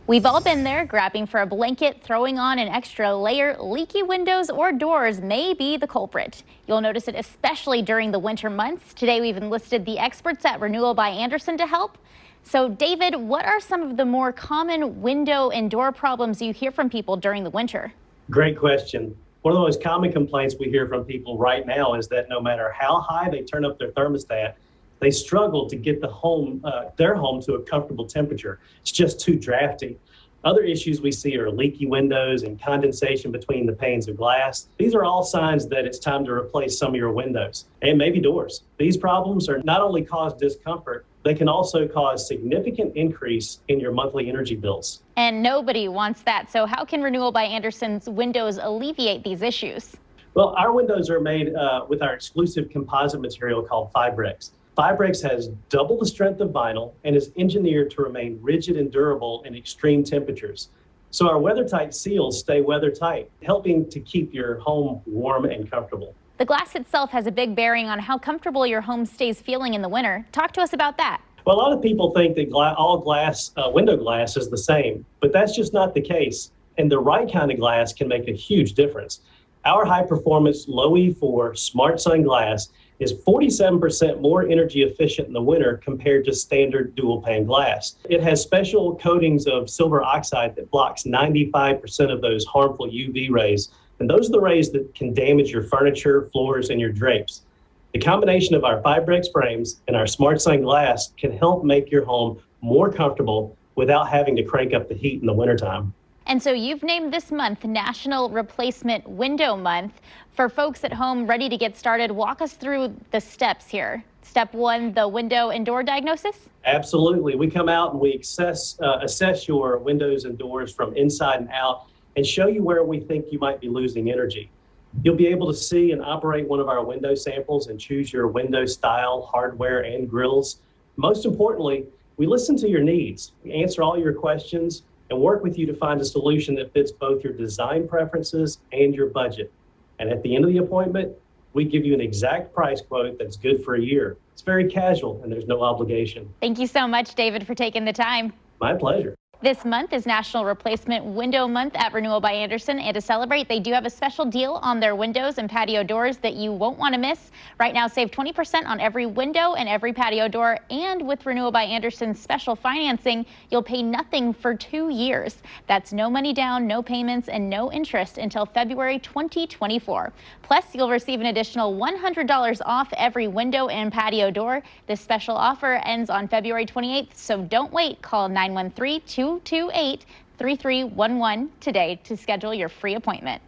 We've all been there, grabbing for a blanket, throwing on an extra layer. Leaky windows or doors may be the culprit. You'll notice it especially during the winter months. Today we've enlisted the experts at Renewal by Andersen to help. So David, what are some of the more common window and door problems you hear from people during the winter? Great question. One of the most common complaints we hear from people right now is that no matter how high they turn up their thermostat, they struggle to get their home to a comfortable temperature. It's just too drafty. Other issues we see are leaky windows and condensation between the panes of glass. These are all signs that it's time to replace some of your windows and maybe doors. These problems are not only cause discomfort, they can also cause significant increase in your monthly energy bills. And nobody wants that. So how can Renewal by Andersen's windows alleviate these issues? Well, our windows are made with our exclusive composite material called Fibrex. Fibrex has double the strength of vinyl and is engineered to remain rigid and durable in extreme temperatures. So our weather-tight seals stay weather-tight, helping to keep your home warm and comfortable. The glass itself has a big bearing on how comfortable your home stays feeling in the winter. Talk to us about that. Well, a lot of people think that all window glass is the same, but that's just not the case. And the right kind of glass can make a huge difference. Our high-performance low E4 Smart Sun glass is 47% more energy efficient in the winter compared to standard dual pane glass. It has special coatings of silver oxide that blocks 95% of those harmful UV rays. And those are the rays that can damage your furniture, floors, and your drapes. The combination of our Fibrex frames and our Smart Sun glass can help make your home more comfortable without having to crank up the heat in the wintertime. And so you've named this month National Replacement Window Month. For folks at home ready to get started, walk us through the steps here. Step one, the window and door diagnosis? Absolutely. We come out and we assess your windows and doors from inside and out and show you where we think you might be losing energy. You'll be able to see and operate one of our window samples and choose your window style, hardware, and grills. Most importantly, we listen to your needs. We answer all your questions and work with you to find a solution that fits both your design preferences and your budget. And at the end of the appointment, we give you an exact price quote that's good for a year. It's very casual and there's no obligation. Thank you so much, David, for taking the time. My pleasure. This month is National Replacement Window Month at Renewal by Andersen, and to celebrate, they do have a special deal on their windows and patio doors that you won't want to miss. Right now, save 20% on every window and every patio door, and with Renewal by Andersen's special financing, you'll pay nothing for 2 years. That's no money down, no payments, and no interest until February 2024. Plus, you'll receive an additional $100 off every window and patio door. This special offer ends on February 28th, so don't wait. Call 913-228-3311 today to schedule your free appointment.